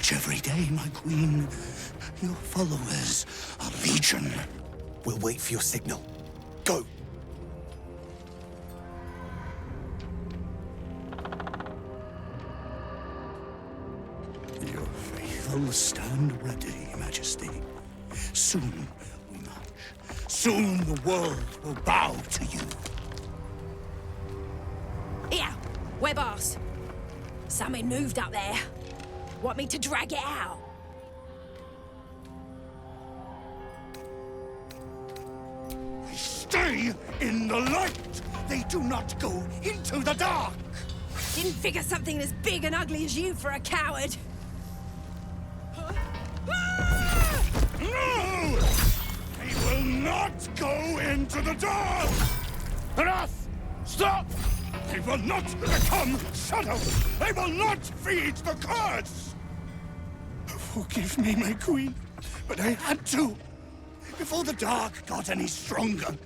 march every day, my queen. Your followers are legion. We'll wait for your signal. Go! Your faithful stand ready, Majesty. Soon we march. Soon the world will bow to you. Here, web ass. Something moved up there. Want me to drag it out? They stay in the light. They do not go into the dark. Didn't figure something as big and ugly as you for a coward. No! They will not go into the dark! Enough! Stop! They will not become shadows! They will not feed the curse! Forgive me, my queen, but I had to, before the dark got any stronger.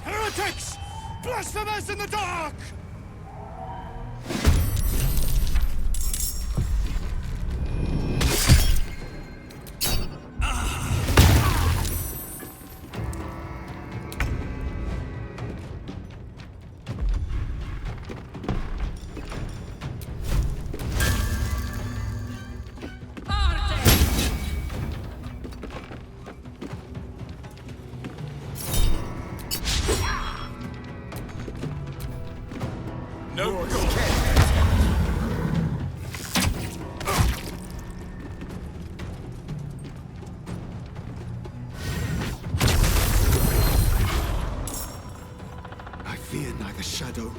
Heretics! Blasphemers in the dark! Fear neither shadow.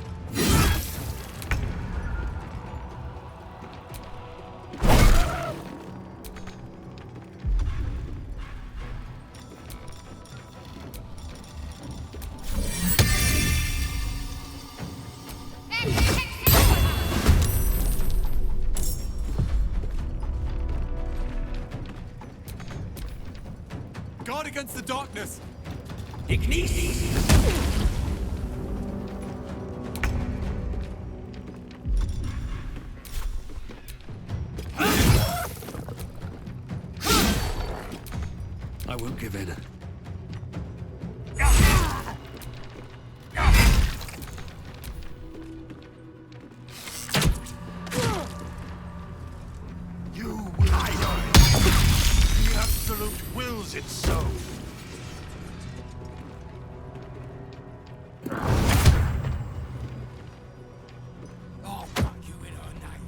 Guard against the darkness! Ignis! I won't give in. You will die. The Absolute wills it so. I'll fuck you in her name.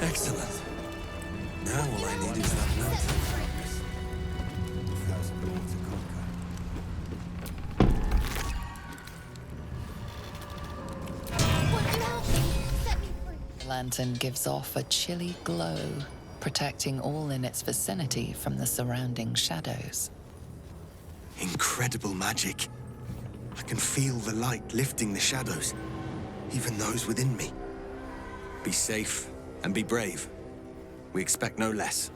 Excellent. Now all I need is that lantern. First born to conquer. Would you help me? Set me free. The lantern gives off a chilly glow, protecting all in its vicinity from the surrounding shadows. Incredible magic. I can feel the light lifting the shadows, even those within me. Be safe and be brave. We expect no less.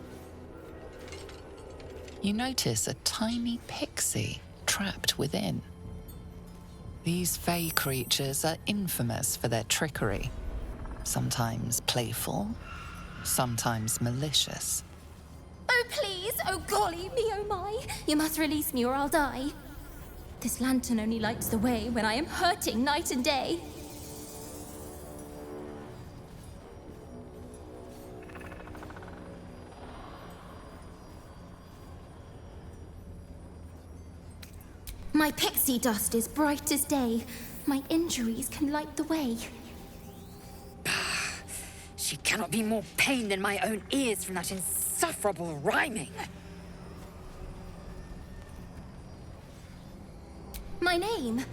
You notice a tiny pixie trapped within. These fey creatures are infamous for their trickery. Sometimes playful, sometimes malicious. Oh, please! Oh, golly me, oh my! You must release me or I'll die. This lantern only lights the way when I am hurting night and day. My pixie dust is bright as day. My injuries can light the way. She cannot be more pain than my own ears from that insufferable rhyming. My name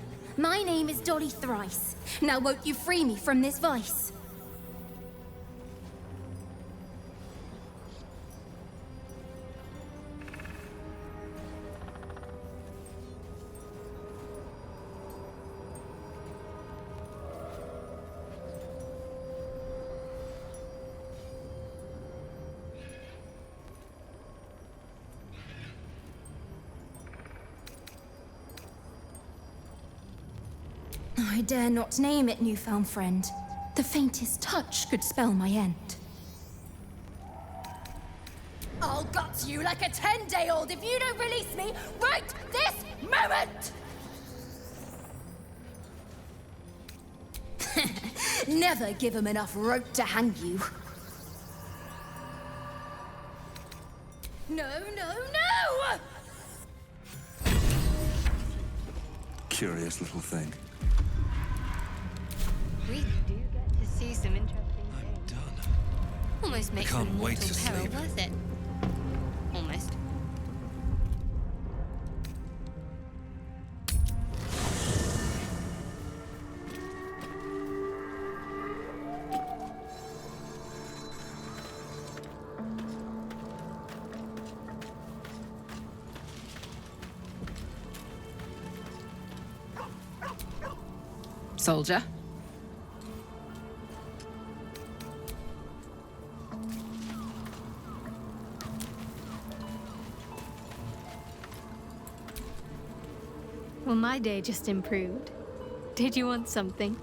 is Dolly Thrice. Now won't you free me from this vice? I dare not name it, newfound friend. The faintest touch could spell my end. I'll gut you like a 10-day-old if you don't release me right this moment! Never give him enough rope to hang you. No, no, no! Curious little thing. We do get to see some interesting things. Done. Almost makes can't the wait mortal to peril sleep. worth it. Almost. Soldier? Well, my day just improved. Did you want something?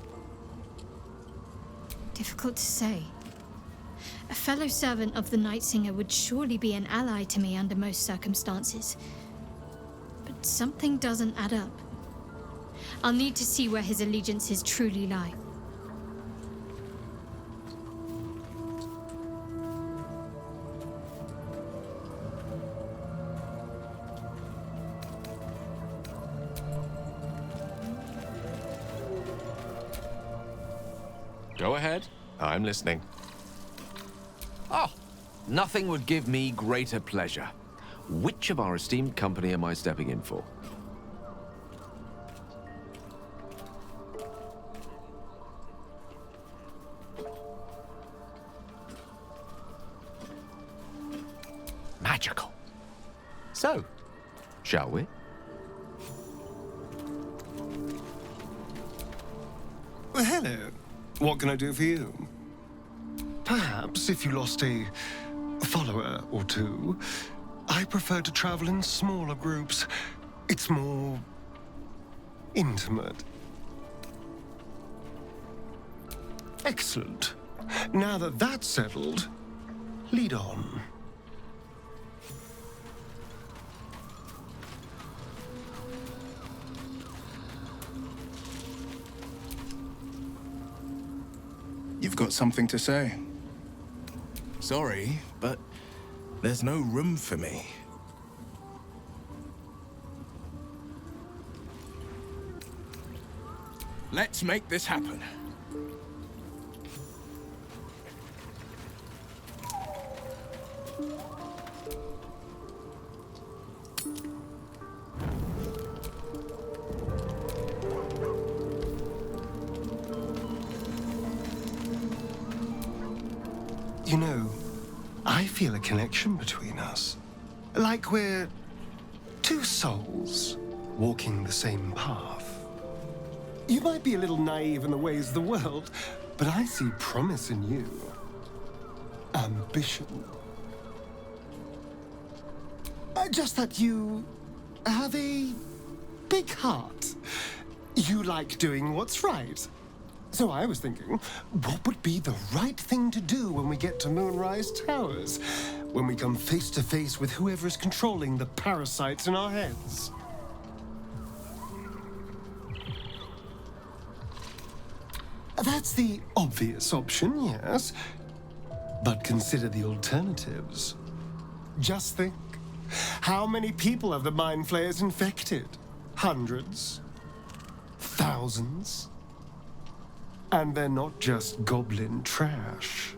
Difficult to say. A fellow servant of the Night Singer would surely be an ally to me under most circumstances. But something doesn't add up. I'll need to see where his allegiances truly lie. Go ahead. I'm listening. Oh, nothing would give me greater pleasure. Which of our esteemed company am I stepping in for? Magical. So, shall we? Well, hello. What can I do for you? Perhaps if you lost a follower or two, I prefer to travel in smaller groups. It's more intimate. Excellent. Now that that's settled, lead on. You've got something to say? Sorry, but there's no room for me. Let's make this happen. You know, I feel a connection between us. Like we're two souls walking the same path. You might be a little naive in the ways of the world, but I see promise in you. Ambition. Just that you have a big heart. You like doing what's right. So I was thinking, what would be the right thing to do when we get to Moonrise Towers? When we come face to face with whoever is controlling the parasites in our heads? That's the obvious option, yes. But consider the alternatives. Just think. How many people have the Mind Flayers infected? Hundreds? Thousands? And they're not just goblin trash.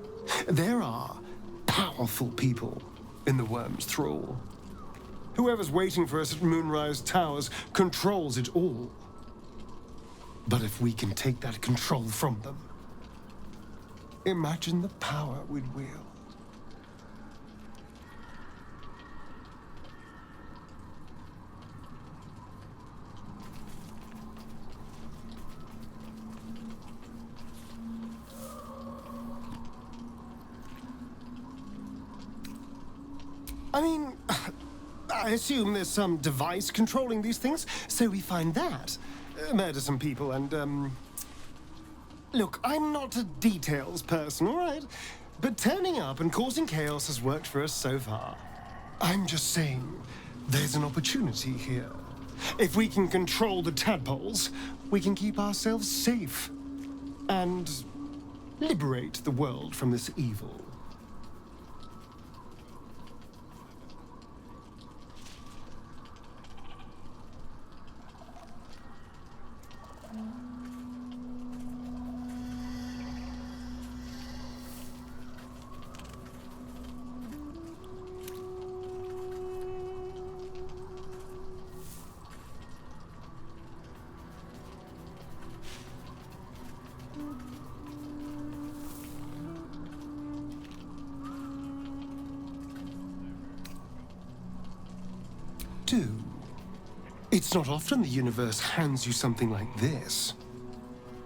There are powerful people in the Worm's thrall. Whoever's waiting for us at Moonrise Towers controls it all. But if we can take that control from them, imagine the power we'd wield. I mean, I assume there's some device controlling these things, so we find that. Murder some people and, Look, I'm not a details person, all right? But turning up and causing chaos has worked for us so far. I'm just saying, there's an opportunity here. If we can control the tadpoles, we can keep ourselves safe. And liberate the world from this evil. It's not often the universe hands you something like this.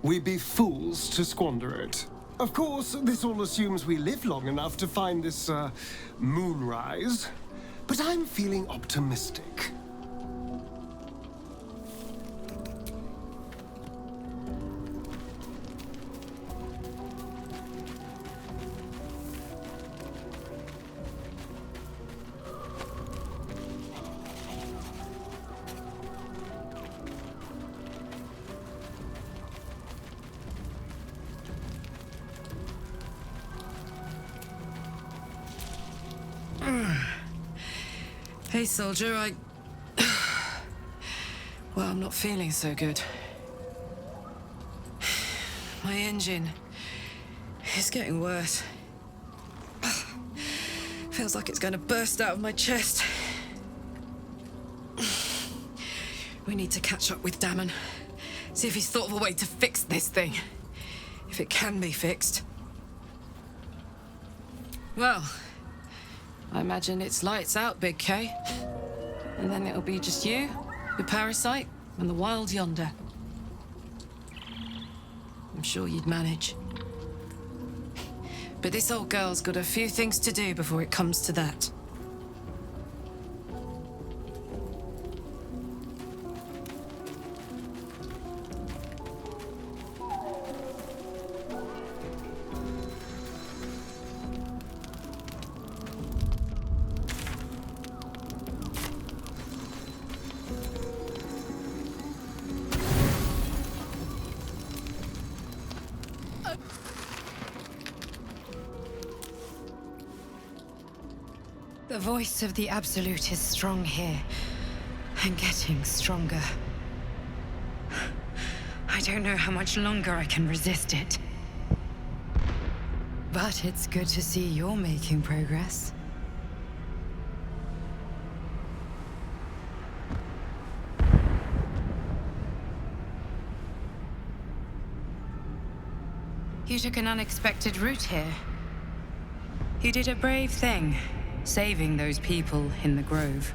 We'd be fools to squander it. Of course, this all assumes we live long enough to find this, Moonrise. But I'm feeling optimistic. Hey, soldier, well, I'm not feeling so good. My engine is getting worse. Feels like it's going to burst out of my chest. We need to catch up with Damon. See if he's thought of a way to fix this thing. If it can be fixed. Well, I imagine it's lights out, Big K. And then it'll be just you, the parasite, and the wild yonder. I'm sure you'd manage. But this old girl's got a few things to do before it comes to that. The voice of the Absolute is strong here, and getting stronger. I don't know how much longer I can resist it. But it's good to see you're making progress. You took an unexpected route here. You did a brave thing, saving those people in the grove.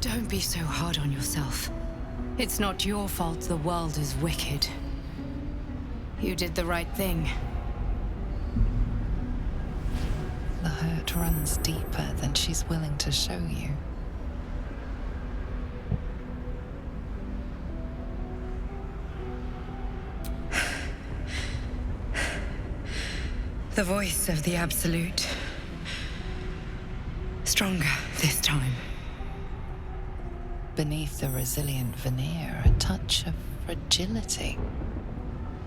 Don't be so hard on yourself. It's not your fault the world is wicked. You did the right thing. The hurt runs deeper than she's willing to show you. The voice of the Absolute. Stronger this time. Beneath the resilient veneer, a touch of fragility.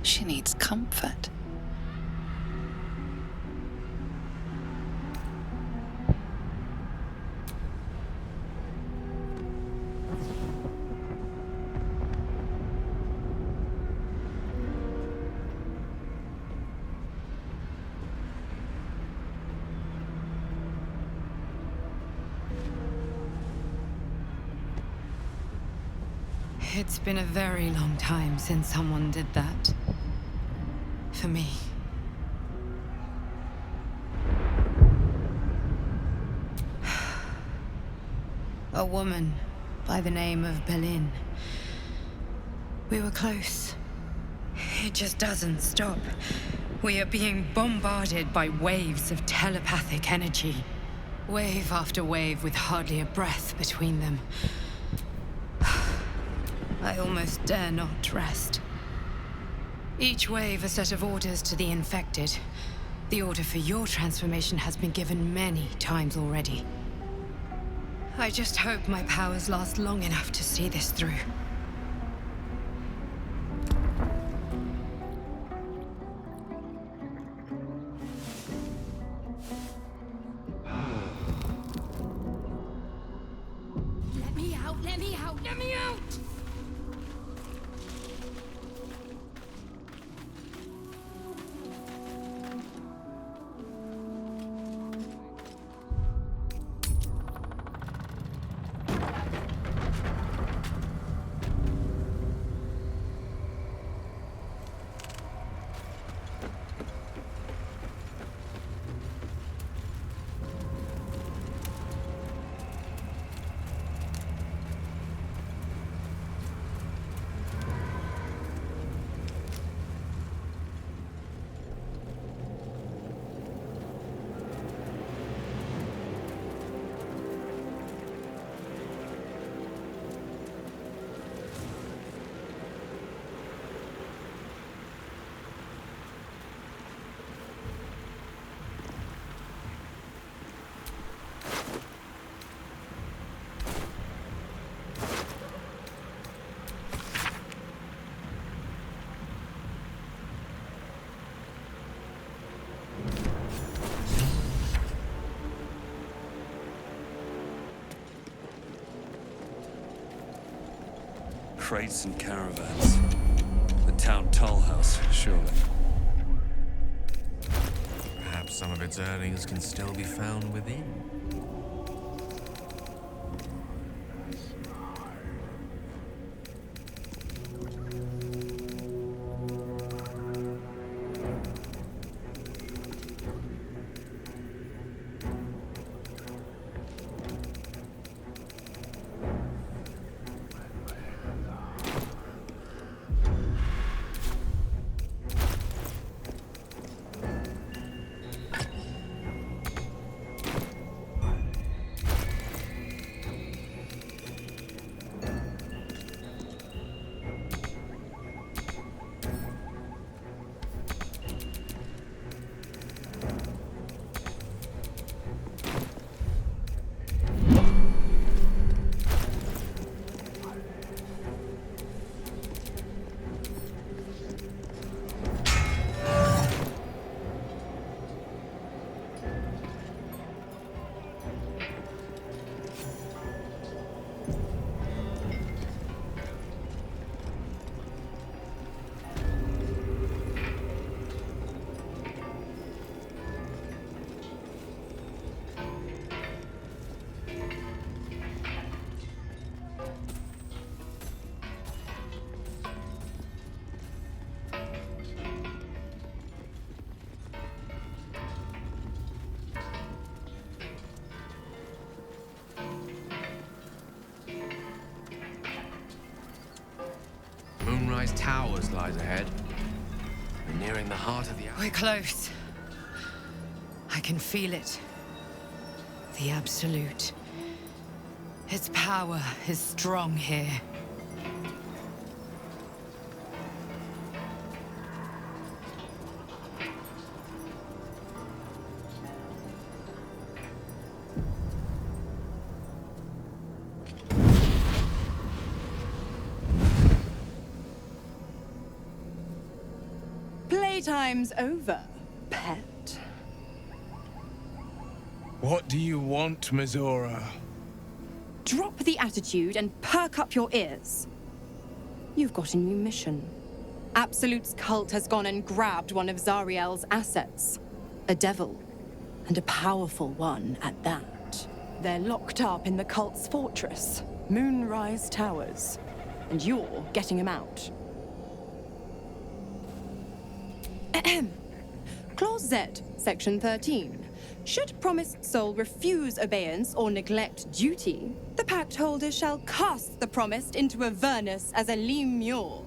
She needs comfort. It's been a very long time since someone did that. For me. A woman by the name of Berlin. We were close. It just doesn't stop. We are being bombarded by waves of telepathic energy. Wave after wave with hardly a breath between them. I almost dare not rest. Each wave a set of orders to the infected. The order for your transformation has been given many times already. I just hope my powers last long enough to see this through. Let me out, let me out, let me out! Crates and caravans. The town toll house, surely. Perhaps some of its earnings can still be found within. Moonrise Towers lies ahead. We're nearing the heart of the... We're close. I can feel it. The Absolute. Its power is strong here. Playtime's over, pet. What do you want, Mizora? Drop the attitude and perk up your ears. You've got a new mission. Absolute's cult has gone and grabbed one of Zariel's assets. A devil. And a powerful one at that. They're locked up in the cult's fortress, Moonrise Towers. And you're getting them out. Ahem. Clause Z, Section 13. Should promised soul refuse obeyance or neglect duty, the pact holder shall cast the promised into Avernus as a lemure.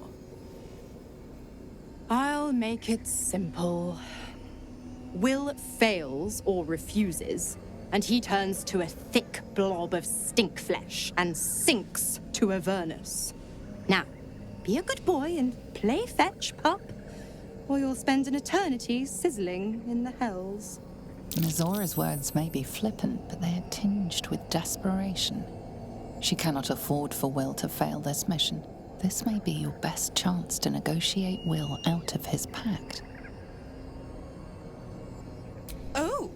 I'll make it simple. Will fails or refuses, and he turns to a thick blob of stink flesh and sinks to Avernus. Now, be a good boy and play fetch, pup, or you'll spend an eternity sizzling in the hells. Mizora's words may be flippant, but they are tinged with desperation. She cannot afford for Will to fail this mission. This may be your best chance to negotiate Will out of his pact. Oh,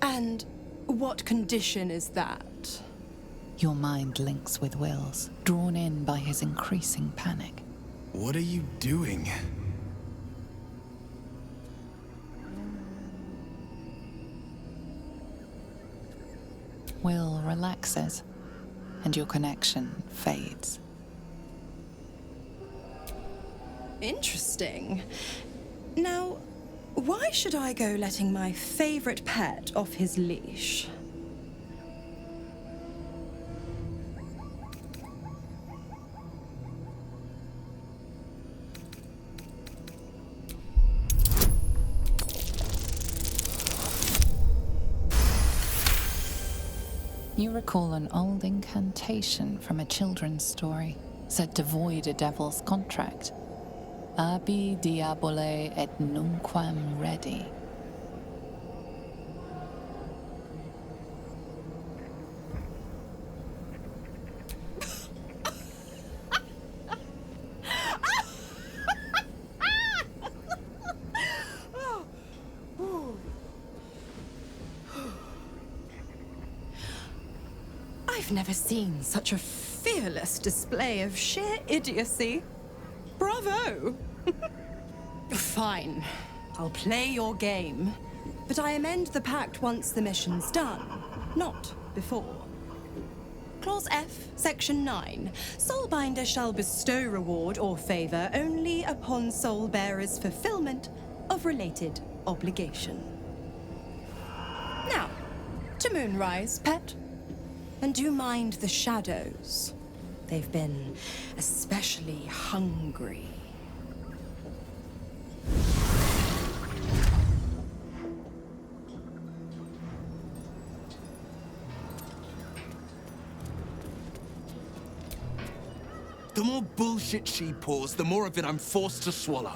and what condition is that? Your mind links with Will's, drawn in by his increasing panic. What are you doing? Will relaxes, and your connection fades. Interesting. Now, why should I go letting my favorite pet off his leash? You recall an old incantation from a children's story, said to void a devil's contract. Abi diabole et nunquam redi. I've never seen such a fearless display of sheer idiocy. Bravo! Fine. I'll play your game. But I amend the pact once the mission's done, not before. Clause F, Section 9. Soulbinder shall bestow reward or favor only upon soul-bearer's fulfillment of related obligation. Now, to Moonrise, pet. And do mind the shadows. They've been especially hungry. The more bullshit she pours, the more of it I'm forced to swallow.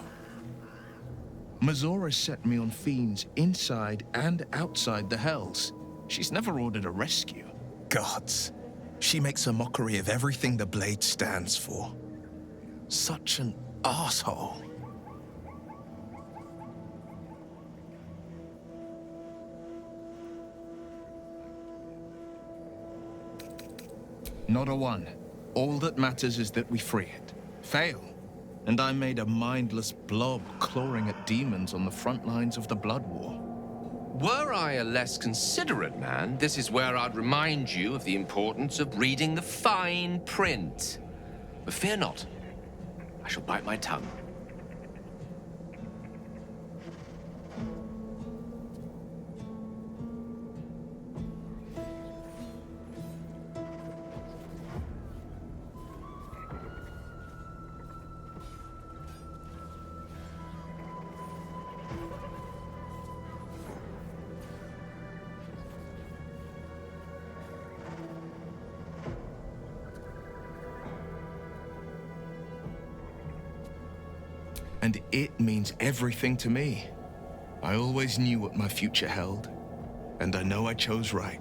Mizora set me on fiends inside and outside the Hells. She's never ordered a rescue. Gods. She makes a mockery of everything the Blade stands for. Such an asshole. Not a one. All that matters is that we free it. Fail, and I'm made a mindless blob clawing at demons on the front lines of the Blood War. Were I a less considerate man, this is where I'd remind you of the importance of reading the fine print. But fear not, I shall bite my tongue. and it means everything to me. I always knew what my future held, and I know I chose right.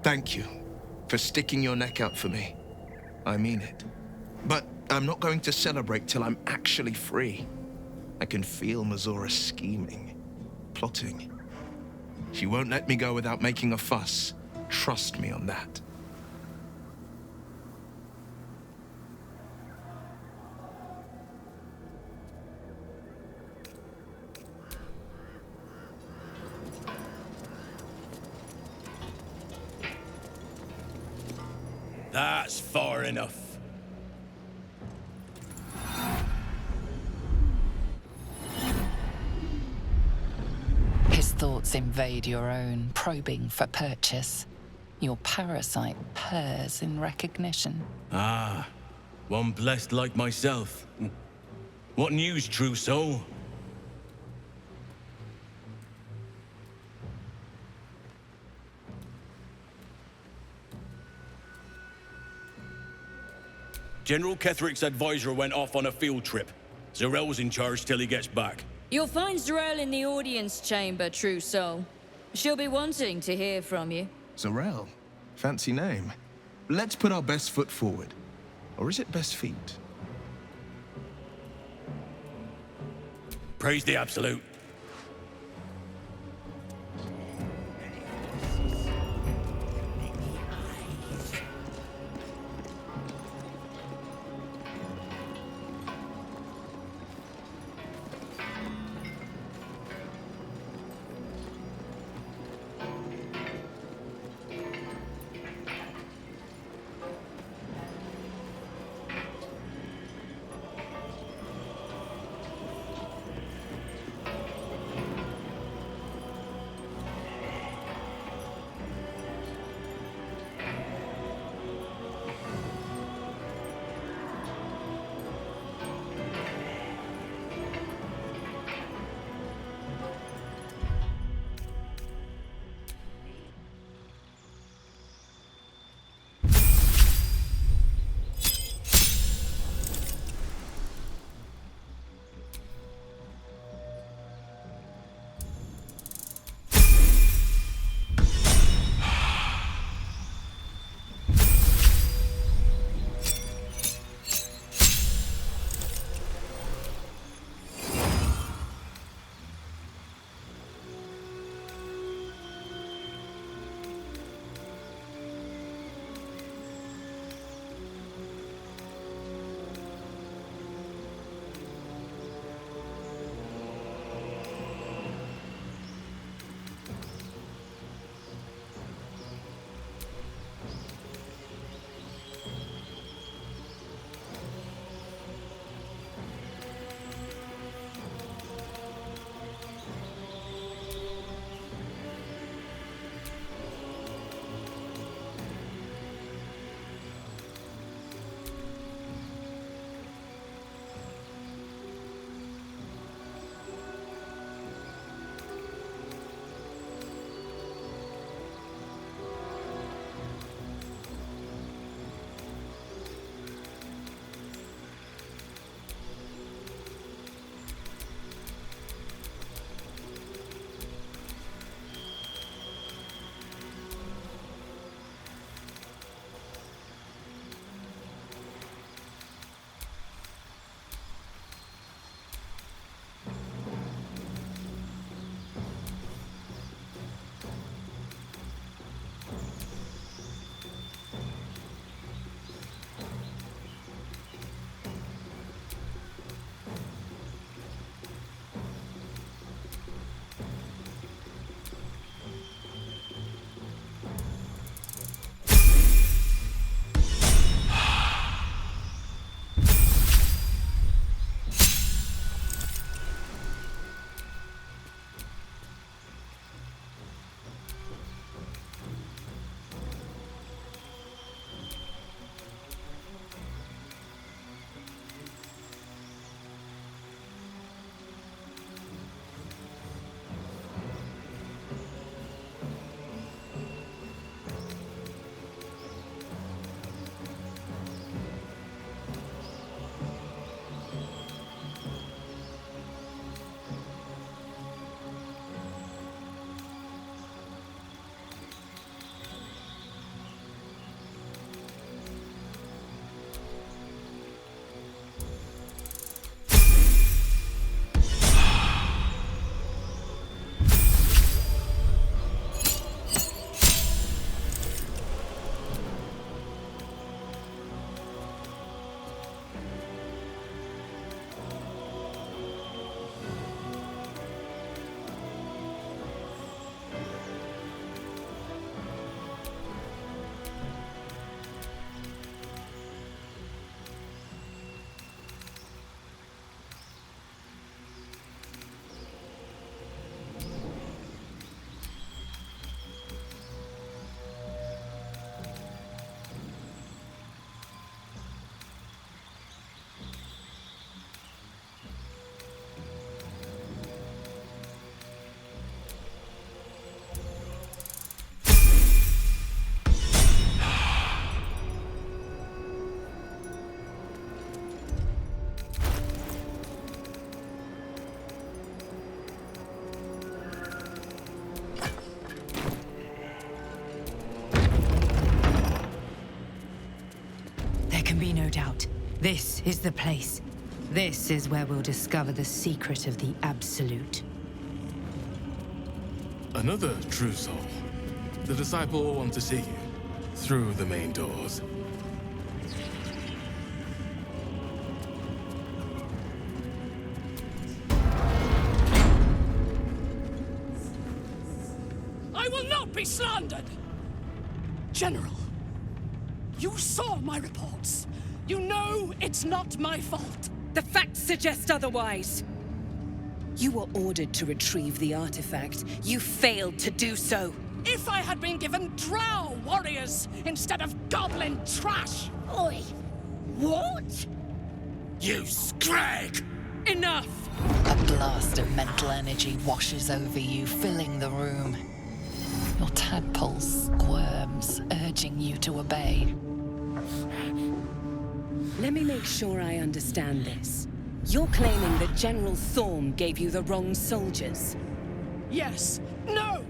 Thank you for sticking your neck out for me. I mean it. But I'm not going to celebrate till I'm actually free. I can feel Mazora scheming, plotting. She won't let me go without making a fuss. Trust me on that. That's far enough. His thoughts invade your own, probing for purchase. Your parasite purrs in recognition. Ah, one blessed like myself. What news, true soul? General Ketherick's advisor went off on a field trip. Zarel's in charge till he gets back. You'll find Zarel in the audience chamber, true soul. She'll be wanting to hear from you. Zarel? Fancy name. Let's put our best foot forward. Or is it best feet? Praise the Absolute. no doubt. This is the place. This is where we'll discover the secret of the Absolute. Another true soul. The disciple will want to see you through the main doors. I will not be slandered! General, you saw my reports. You know it's not my fault. The facts suggest otherwise. You were ordered to retrieve the artifact. You failed to do so. If I had been given drow warriors instead of goblin trash! Oi! What? You scrag! Enough! A blast of mental energy washes over you, filling the room. Your tadpole squirms, urging you to obey. Let me make sure I understand this. You're claiming that General Thorm gave you the wrong soldiers? Yes. No!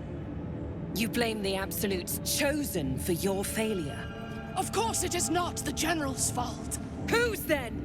You blame the Absolute's Chosen for your failure? Of course it is not the General's fault. Whose then?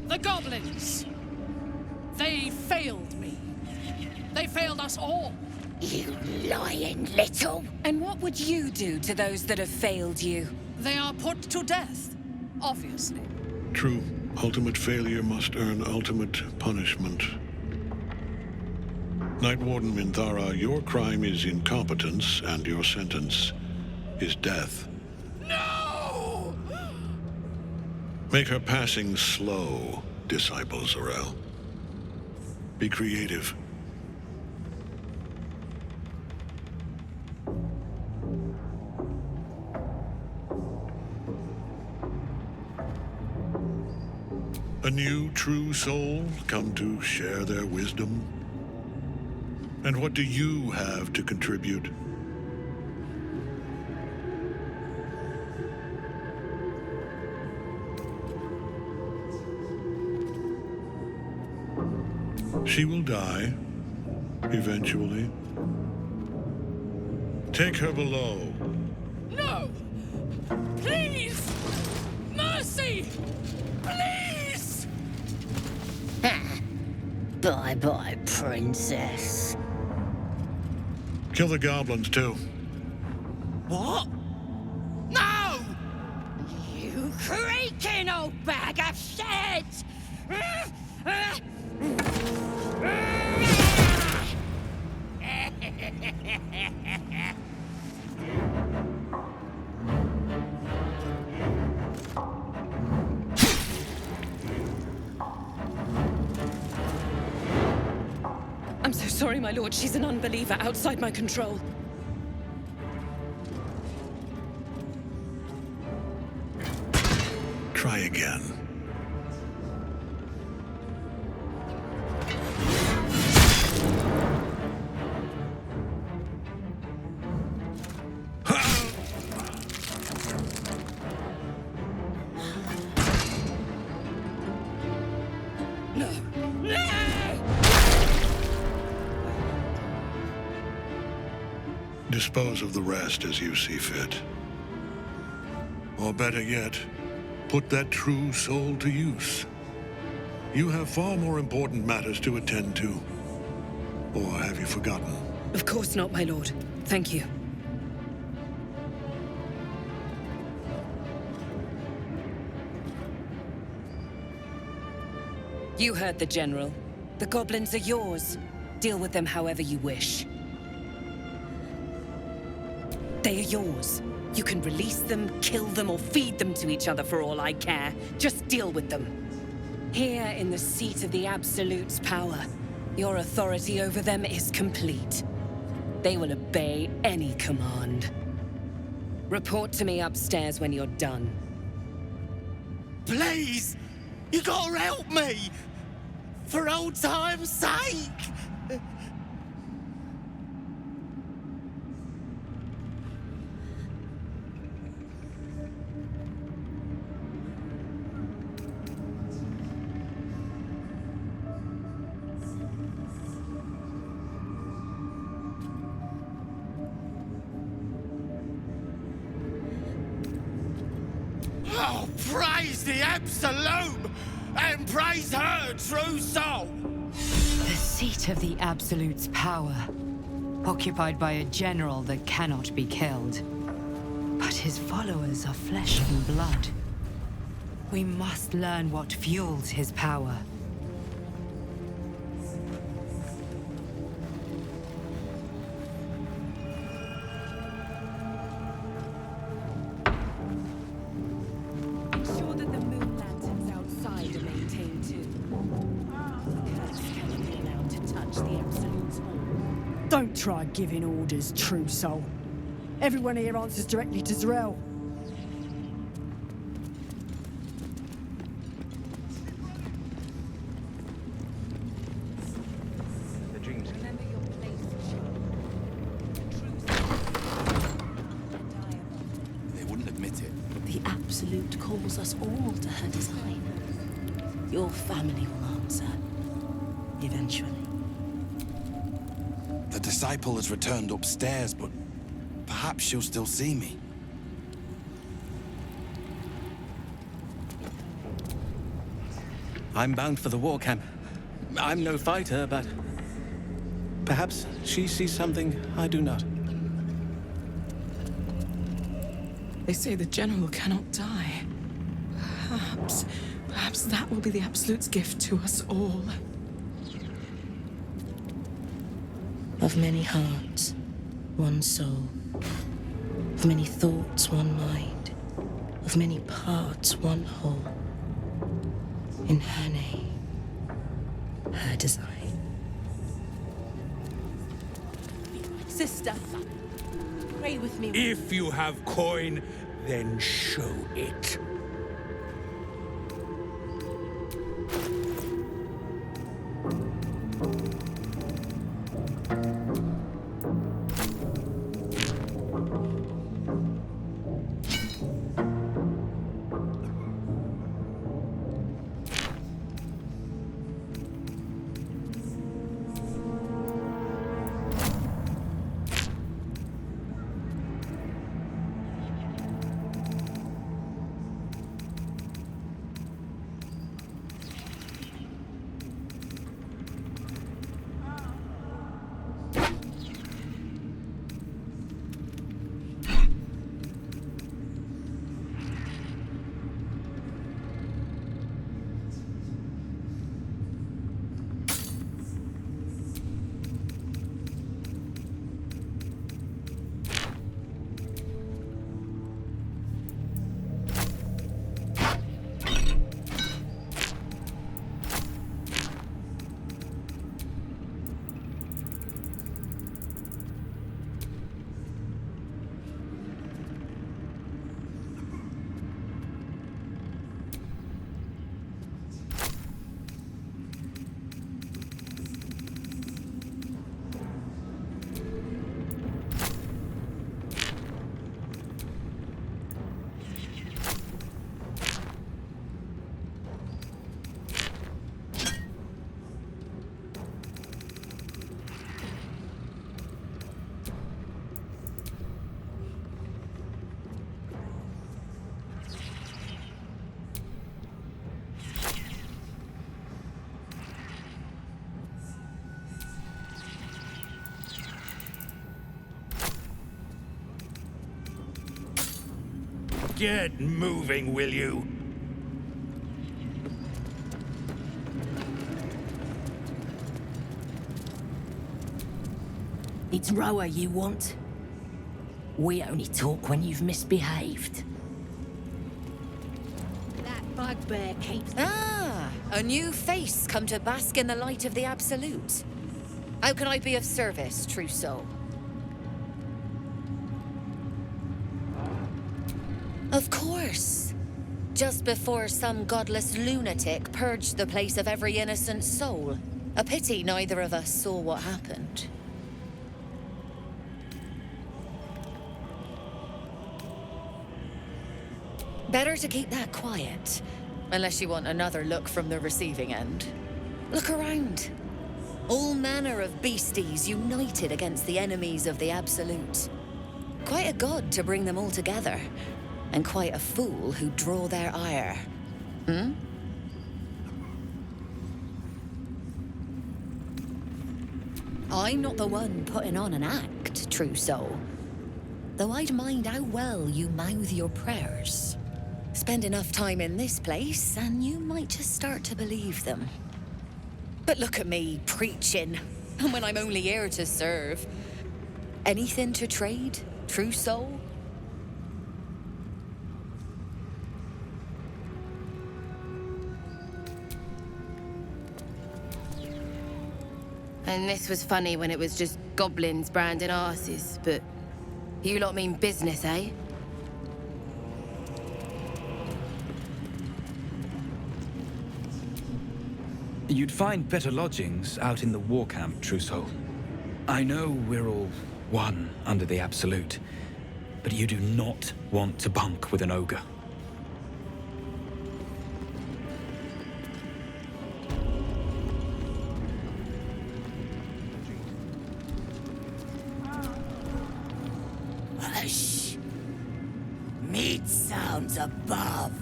The goblins! They failed me. They failed us all. You lying little! And what would you do to those that have failed you? They are put to death, obviously. True. Ultimate failure must earn ultimate punishment. Night Warden Minthara, your crime is incompetence, and your sentence is death. No! Make her passing slow, Disciple Zorel. Be creative. A new true soul come to share their wisdom? And what do you have to contribute? She will die, eventually. Take her below. No! Please! Mercy! Please! Bye-bye, princess. Kill the goblins, too. What? No! You creaking old bag of shit! I'm so sorry, my lord. She's an unbeliever outside my control. Try again. Dispose of the rest as you see fit. Or better yet, put that true soul to use. You have far more important matters to attend to. Or have you forgotten? Of course not, my lord. Thank you. You heard the General. The goblins are yours. Deal with them however you wish. They are yours. You can release them, kill them, or feed them to each other for all I care. Just deal with them. Here in the seat of the Absolute's power, your authority over them is complete. They will obey any command. Report to me upstairs when you're done. Please! You gotta help me! For old time's sake! Oh, praise the Absolute! And praise her true soul! The seat of the Absolute's power, occupied by a general that cannot be killed. But his followers are flesh and blood. We must learn what fuels his power. Ensure that the moon lanterns outside are maintained too. Curse cannot be allowed to touch the Absolute's hall. Don't try giving orders, true soul. Everyone here answers directly to Z'rell. They wouldn't admit it. The Absolute calls us all to her design. Your family will answer. Eventually. The disciple has returned upstairs, but perhaps she'll still see me. I'm bound for the war camp. I'm no fighter, but perhaps she sees something I do not. They say the general cannot die. Perhaps that will be the Absolute's gift to us all. Of many hearts, one soul. Of many thoughts, one mind. Of many parts, one whole. In her name, her design. Sister, pray with me. If you have coin, then show it. Get moving, will you? It's Roa you want? We only talk when you've misbehaved. That bugbear keeps... Ah, a new face come to bask in the light of the Absolute. How can I be of service, true soul? Of course. Just before some godless lunatic purged the place of every innocent soul. A pity neither of us saw what happened. Better to keep that quiet, unless you want another look from the receiving end. Look around. All manner of beasties united against the enemies of the Absolute. Quite a god to bring them all together, and quite a fool who draw their ire. Hmm? I'm not the one putting on an act, true soul. Though I'd mind how well you mouth your prayers. Spend enough time in this place, and you might just start to believe them. But look at me, preaching, and when I'm only here to serve. Anything to trade, true soul? And this was funny when it was just goblins branding arses, but you lot mean business, eh? You'd find better lodgings out in the war camp, true soul. I know we're all one under the Absolute, but you do not want to bunk with an ogre. Hush! Meat sounds above.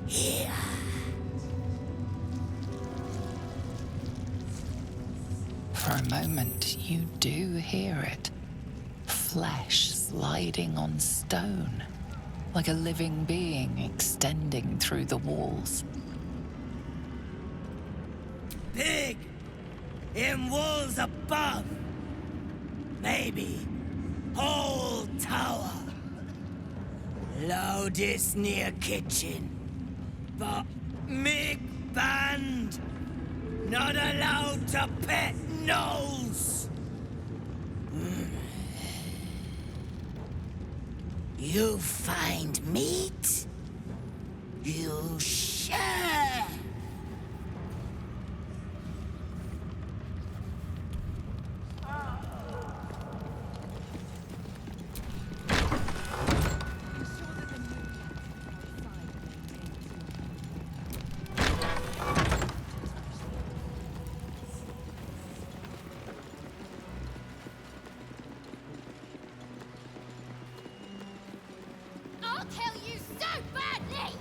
Here. For a moment, you do hear it. Flesh sliding on stone, like a living being extending through the walls. Pig! In walls above! Maybe whole tower. Loudest near kitchen. But big band! Not allowed to pet nose! You find meat? You share! I'll kill you so badly!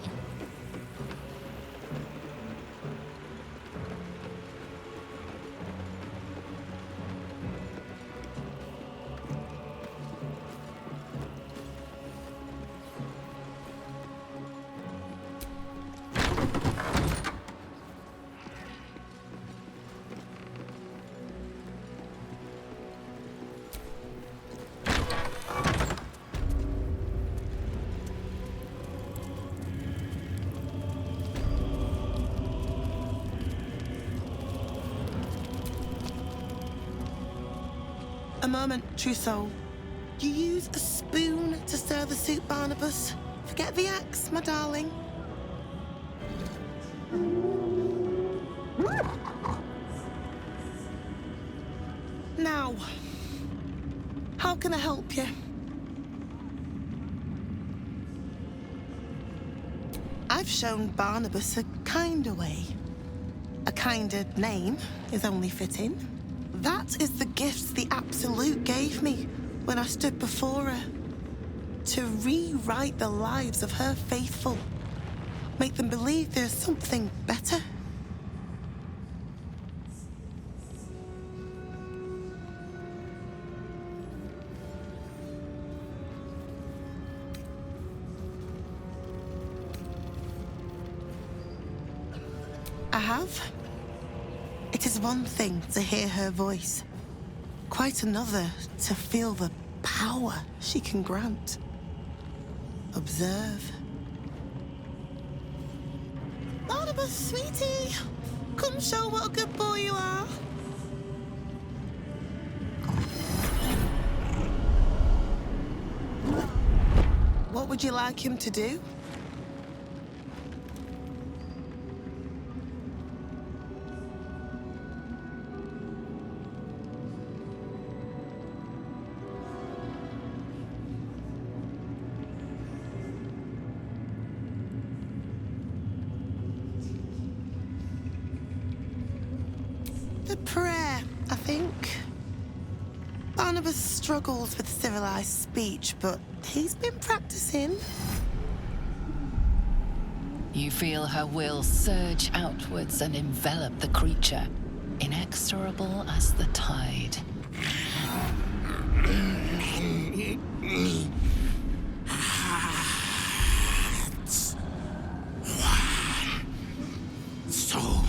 A moment, true soul. You use a spoon to stir the soup, Barnabas. Forget the axe, my darling. Now, how can I help you? I've shown Barnabas a kinder way. A kinder name is only fitting. That is the gift the Absolute gave me when I stood before her. To rewrite the lives of her faithful. Make them believe there's something better. I have. It is one thing to hear her voice, quite another to feel the power she can grant. Observe. Barnabas, sweetie, come show what a good boy you are. What would would you like him to do? The prayer, I think. Barnabas struggles with civilized speech, but he's been practicing. You feel her will surge outwards and envelop the creature, inexorable as the tide. Soul.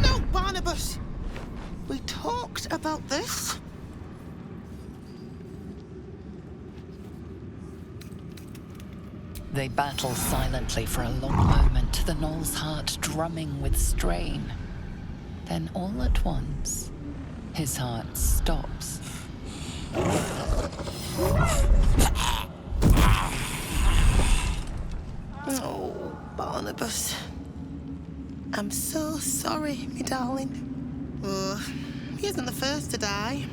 No, Barnabas! We talked about this. They battle silently for a long moment, the gnoll's heart drumming with strain. Then all at once, his heart stops. Oh, Barnabas. I'm so sorry, me darling. Oh, he isn't the first to die.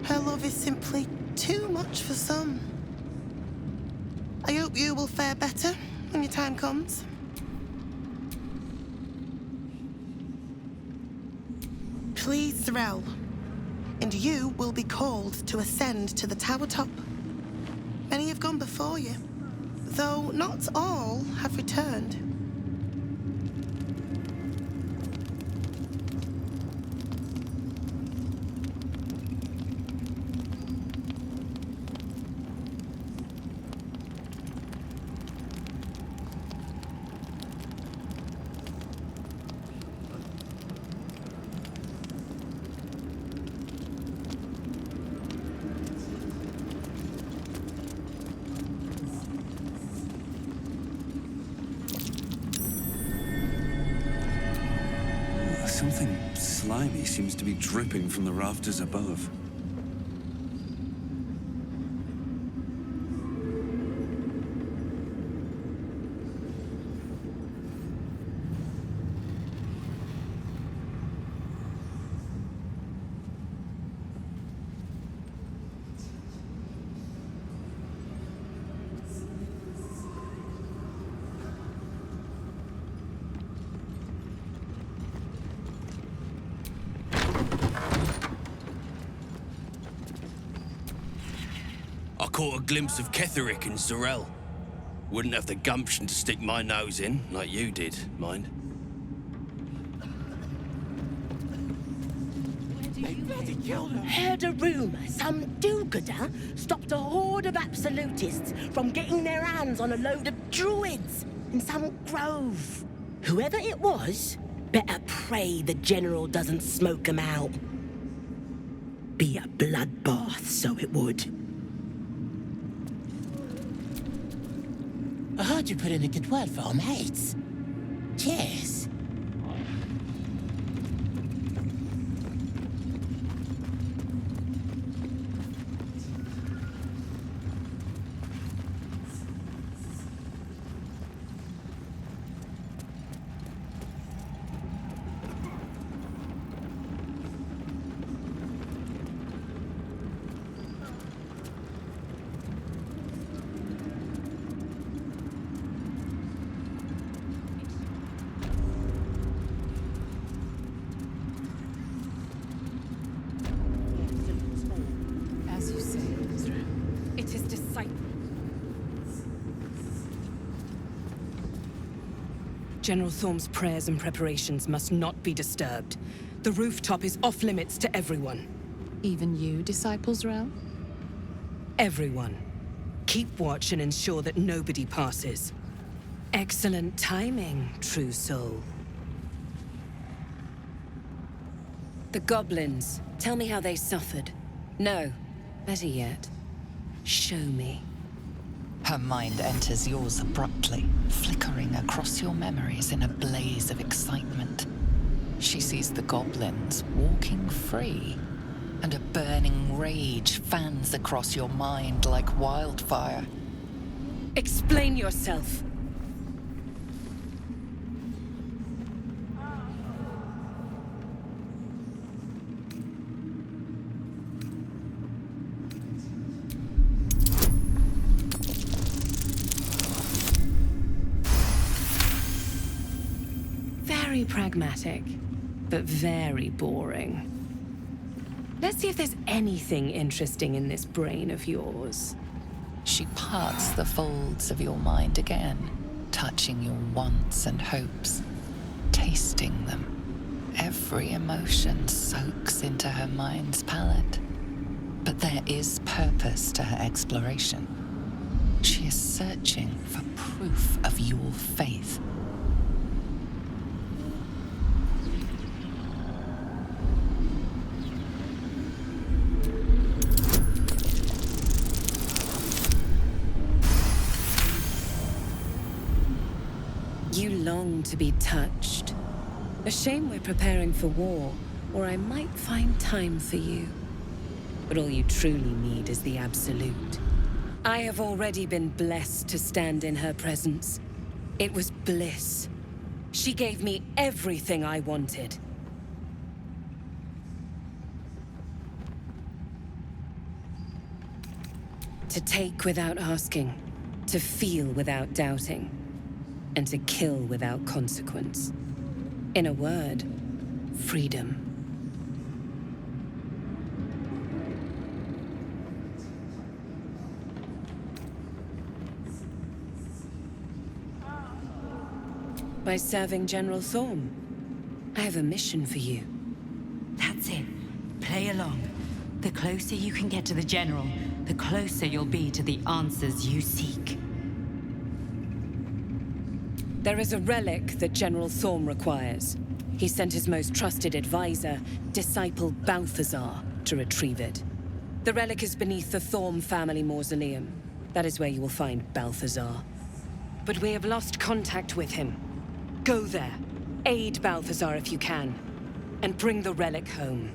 Her love is simply too much for some. I hope you will fare better when your time comes. Please, Zerel. And you will be called to ascend to the tower top. Many have gone before you, though not all have returned. Something slimy seems to be dripping from the rafters above. I caught a glimpse of Ketherick and Zerel. Wouldn't have the gumption to stick my nose in, like you did, mind. Heard a rumour some do-gooder stopped a horde of absolutists from getting their hands on a load of druids in some grove. Whoever it was, better pray the general doesn't smoke 'em out. Be a bloodbath, so it would. I heard you put in a good word for our mates. Cheers. As you say, Ezra. It is disciple. General Thorm's prayers and preparations must not be disturbed. The rooftop is off limits to everyone. Even you, Disciple Zerel? Everyone. Keep watch and ensure that nobody passes. Excellent timing, true soul. The goblins. Tell me how they suffered. No. Better yet, show me. Her mind enters yours abruptly, flickering across your memories in a blaze of excitement. She sees the goblins walking free, and a burning rage fans across your mind like wildfire. Explain yourself. Very pragmatic, but very boring. Let's see if there's anything interesting in this brain of yours. She parts the folds of your mind again, touching your wants and hopes, tasting them. Every emotion soaks into her mind's palette. But there is purpose to her exploration. She is searching for proof of your faith. You long to be touched. A shame we're preparing for war, or I might find time for you. But all you truly need is the Absolute. I have already been blessed to stand in her presence. It was bliss. She gave me everything I wanted. To take without asking, to feel without doubting, and to kill without consequence. In a word, freedom. By serving General Thorm, I have a mission for you. That's it. Play along. The closer you can get to the General, the closer you'll be to the answers you seek. There is a relic that General Thorm requires. He sent his most trusted advisor, disciple Balthazar, to retrieve it. The relic is beneath the Thorm family mausoleum. That is where you will find Balthazar. But we have lost contact with him. Go there, aid Balthazar if you can, and bring the relic home.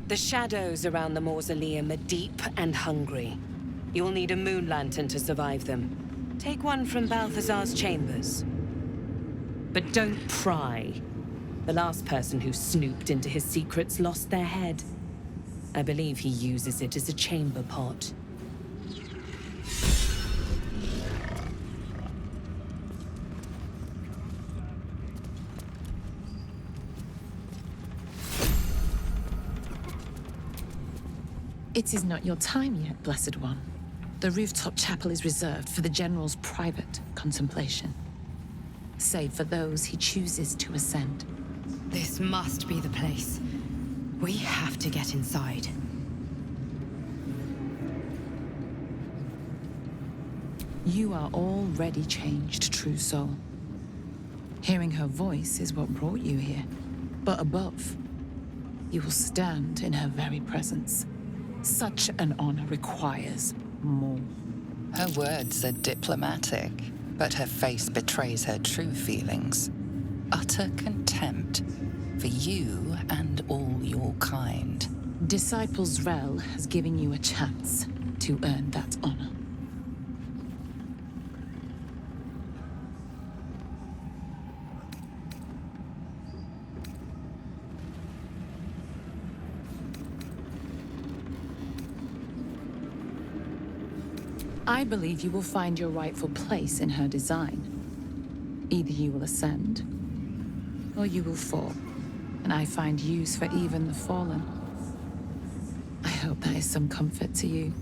The shadows around the mausoleum are deep and hungry. You'll need a moon lantern to survive them. Take one from Balthazar's chambers. But don't pry. The last person who snooped into his secrets lost their head. I believe he uses it as a chamber pot. It is not your time yet, Blessed One. The rooftop chapel is reserved for the General's private contemplation, save for those he chooses to ascend. This must be the place. We have to get inside. You are already changed, true soul. Hearing her voice is what brought you here. But above, you will stand in her very presence. Such an honor requires more. Her words are diplomatic, but her face betrays her true feelings. Utter contempt for you and all your kind. Disciples Rel has given you a chance to earn that honor. I believe you will find your rightful place in her design. Either you will ascend, or you will fall. And I find use for even the fallen. I hope that is some comfort to you.